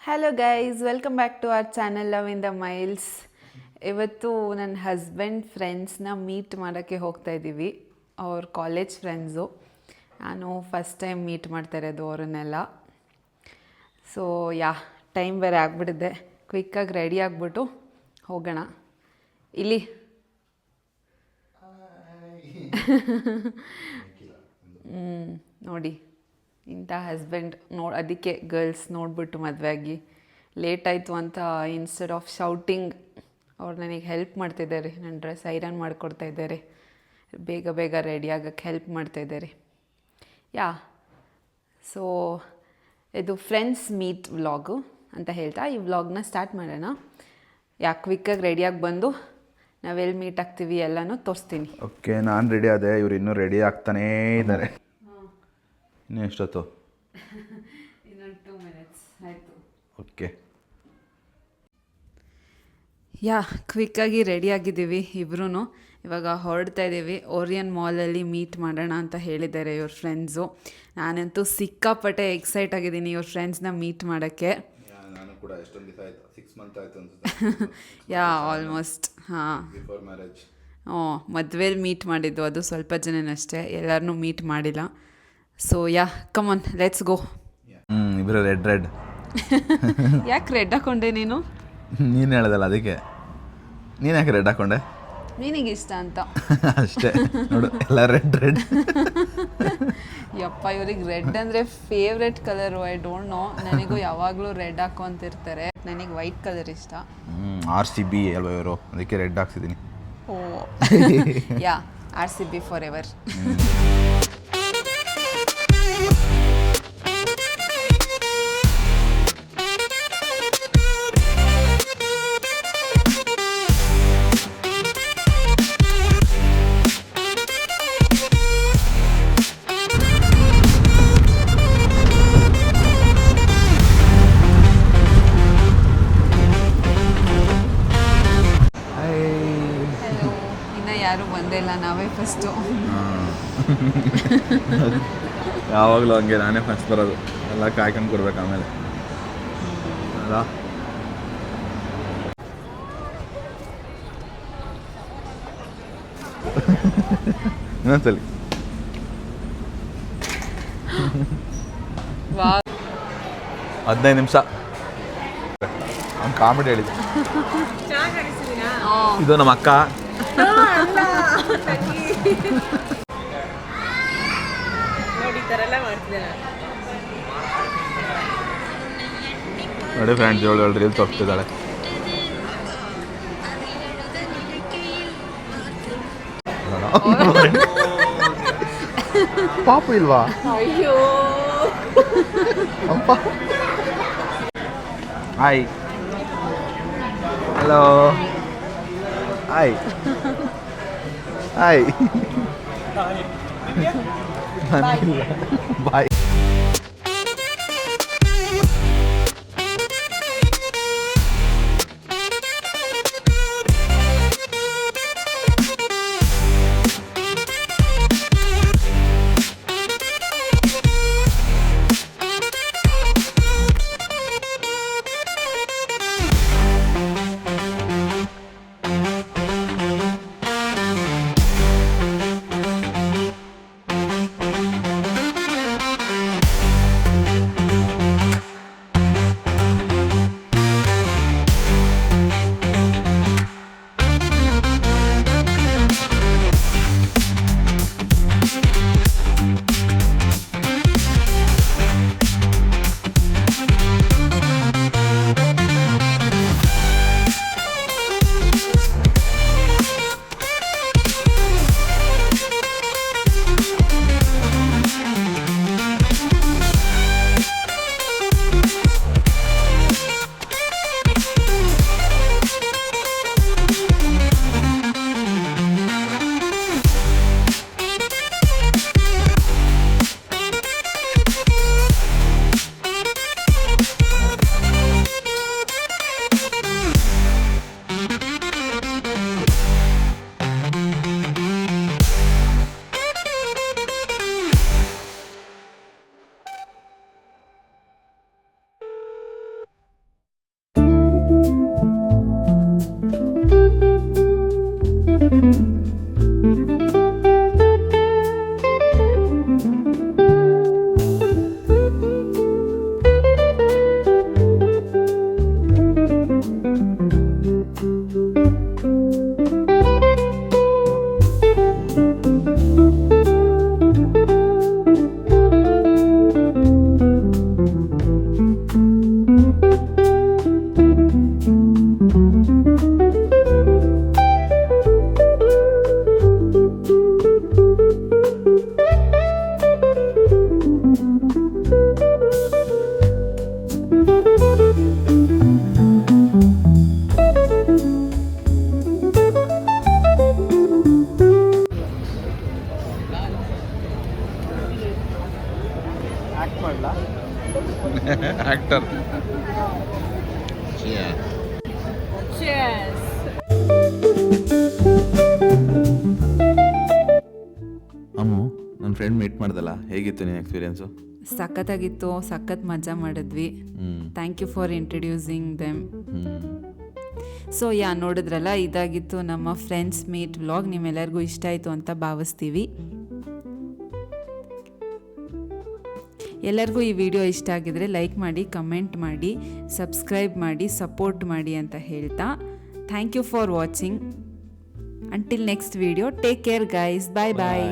Hello guys, welcome back to our channel love in the miles. ಇವತ್ತು ನನ್ನ husband ಫ್ರೆಂಡ್ಸ್ನ meet ಮಾಡೋಕ್ಕೆ ಹೋಗ್ತಾ ಇದ್ದೀವಿ. ಅವ್ರ ಕಾಲೇಜ್ ಫ್ರೆಂಡ್ಸು. ನಾನು ಫಸ್ಟ್ ಟೈಮ್ ಮೀಟ್ ಮಾಡ್ತಾ ಇರೋದು ಅವರನ್ನೆಲ್ಲ. ಸೊ ಟೈಮ್ ಬೇರೆ ಆಗಿಬಿಟ್ಟಿದೆ. ಕ್ವಿಕ್ಕಾಗಿ ರೆಡಿ ಆಗಿಬಿಟ್ಟು ಹೋಗೋಣ. ಇಲ್ಲಿ ನೋಡಿ, ಇಂಥ ಹಸ್ಬೆಂಡ್ ಅದಕ್ಕೆ ಗರ್ಲ್ಸ್ ನೋಡಿಬಿಟ್ಟು ಮದುವೆ ಆಗಿ ಲೇಟ್ ಆಯಿತು ಅಂತ ಇನ್ಸ್ಟೆಡ್ ಆಫ್ ಶೌಟಿಂಗ್ ಅವ್ರು ನನಗೆ ಹೆಲ್ಪ್ ಮಾಡ್ತಿದ್ದಾರೆ. ನನ್ನ ಡ್ರೆಸ್ ಐರನ್ ಮಾಡಿಕೊಡ್ತಾ ಇದ್ದಾರೆ, ಬೇಗ ಬೇಗ ರೆಡಿ ಆಗೋಕ್ಕೆ ಹೆಲ್ಪ್ ಮಾಡ್ತಾಯಿದ್ದಾರೆ. ಸೊ ಇದು ಫ್ರೆಂಡ್ಸ್ ಮೀಟ್ ವ್ಲಾಗು ಅಂತ ಹೇಳ್ತಾ ಈ ವ್ಲಾಗ್ನ ಸ್ಟಾರ್ಟ್ ಮಾಡೋಣ. ಕ್ವಿಕ್ಕಾಗಿ ರೆಡಿಯಾಗಿ ಬಂದು ನಾವೆಲ್ಲಿ ಮೀಟ್ ಆಗ್ತೀವಿ ಎಲ್ಲನೂ ತೋರಿಸ್ತೀನಿ. ಓಕೆ, ನಾನು ರೆಡಿ ಆದೆ, ಇವ್ರು ಇನ್ನೂ ರೆಡಿ ಆಗ್ತಾನೇ ಇದ್ದಾರೆ. ಇನ್ನೂ ಎಷ್ಟೊತ್ತು? ಇನ್ನೊಂದು 2 minutes ಆಯಿತು. ಓಕೆ, ಕ್ವಿಕ್ಕಾಗಿ ರೆಡಿಯಾಗಿದ್ದೀವಿ ಇಬ್ಬರೂ. ಇವಾಗ ಹೊರಡ್ತಾ ಇದ್ದೀವಿ. ಓರಿಯನ್ ಮಾಲಲ್ಲಿ ಮೀಟ್ ಮಾಡೋಣ ಅಂತ ಹೇಳಿದ್ದಾರೆ ಇವ್ರ ಫ್ರೆಂಡ್ಸು. ನಾನಂತೂ ಸಿಕ್ಕಾಪಟ್ಟೆ ಎಕ್ಸೈಟ್ ಆಗಿದ್ದೀನಿ ಇವ್ರ ಫ್ರೆಂಡ್ಸ್ನ ಮೀಟ್ ಮಾಡೋಕ್ಕೆ. ನಾನು ಕೂಡ ಎಷ್ಟೊಂದು ದಿವಸ ಆಯಿತು, 6 months ಆಯಿತು ಅನ್ಸುತ್ತೆ. ಆಲ್ಮೋಸ್ಟ್. Before marriage. ಮದುವೆಲಿ ಮೀಟ್ ಮಾಡಿದ್ದು, ಅದು ಸ್ವಲ್ಪ ಜನನಷ್ಟೇ, ಎಲ್ಲರನ್ನೂ ಮೀಟ್ ಮಾಡಿಲ್ಲ. So come on, let's go. ಇಬ್ಬರು ರೆಡ್ ಯಾಕೆ ರೆಡ್ ಹಾಕೊಂಡೆ ನೀನು? ನೀನು ಹೇಳ್ದಲ್ಲ ಅದಕ್ಕೆ. ನೀನು ಯಾಕೆ ರೆಡ್ ಹಾಕೊಂಡೆ? ನಿನಗೆ ಇಷ್ಟ ಅಂತ ಅಷ್ಟೇ. ನೋಡು, ಎಲ್ಲ ರೆಡ್. ಯಪ್ಪ, ಇವ್ರಿಗೆ ರೆಡ್ ಅಂದರೆ favourite colour. I don't know, ನನಗೂ ಯಾವಾಗಲೂ ರೆಡ್ ಹಾಕೊಂತಿರ್ತಾರೆ. ನನಗೆ ವೈಟ್ ಕಲರ್ ಇಷ್ಟ. RCB ಅಲ್ವಾ ಇವರು, ಅದಕ್ಕೆ ರೆಡ್ ಹಾಕ್ಸಿದ್ದೀನಿ. RCB for ever. ಯಾರು ಬಂದೇ ಇಲ್ಲ, ನಾವೇ ಫಸ್ಟು. ಯಾವಾಗಲೂ ಹಂಗೆ, ನಾನೇ ಫಸ್ಟ್ ಬರೋದು. ಎಲ್ಲ ಕಾಯ್ಕೊಂಡು ಕೊಡ್ಬೇಕು ಆಮೇಲೆ ಅಲ್ಲ. ಇನ್ನೊಂದ್ಸಲಿ 15 ನಿಮಿಷ ಅವ್ನು ಕಾಮಿಡಿ ಹೇಳಿದ್ದೆ. ಇದು ನಮ್ಮ ಅಕ್ಕ. ನೋಡಿ ಫ್ರೆಂಡ್ಸ್, 7 ರೀಲ್ ತೋರಿಸ್ತಿದ್ದಾಳೆ. ಪಾಪು ಇಲ್ವಾ? ಅಯ್ಯೋ, ಅಪ್ಪ. Hi, hello, hi hi. Bye. Actor. Ammu, ನನ್ನ ಫ್ರೆಂಡ್ ಮೀಟ್ ಮಾಡ್ದಲ್ಲ, ಹೇಗಿತ್ತು ನಿನ್ನ ಎಕ್ಸ್ಪೀರಿಯನ್ಸು? ಸಖತ್ತಾಗಿತ್ತು, ಸಖತ್ ಮಜಾ ಮಾಡಿದ್ವಿ. Thank you for introducing them. So ನೋಡಿದ್ರಲ್ಲ, ಇದಾಗಿತ್ತು ನಮ್ಮ ಫ್ರೆಂಡ್ಸ್ ಮೀಟ್ ವ್ಲಾಗ್. ನಿಮ್ಮೆಲ್ಲರಿಗೂ ಇಷ್ಟ ಆಯಿತು ಅಂತ ಭಾವಿಸ್ತೀವಿ. ಎಲ್ಲರಿಗೂ ಈ ವಿಡಿಯೋ ಇಷ್ಟ ಆಗಿದ್ರೆ ಲೈಕ್ ಮಾಡಿ, ಕಮೆಂಟ್ ಮಾಡಿ, ಸಬ್ಸ್ಕ್ರೈಬ್ ಮಾಡಿ, ಸಪೋರ್ಟ್ ಮಾಡಿ ಅಂತ ಹೇಳ್ತಾ thank you for watching. Until next video, take care guys. Bye bye.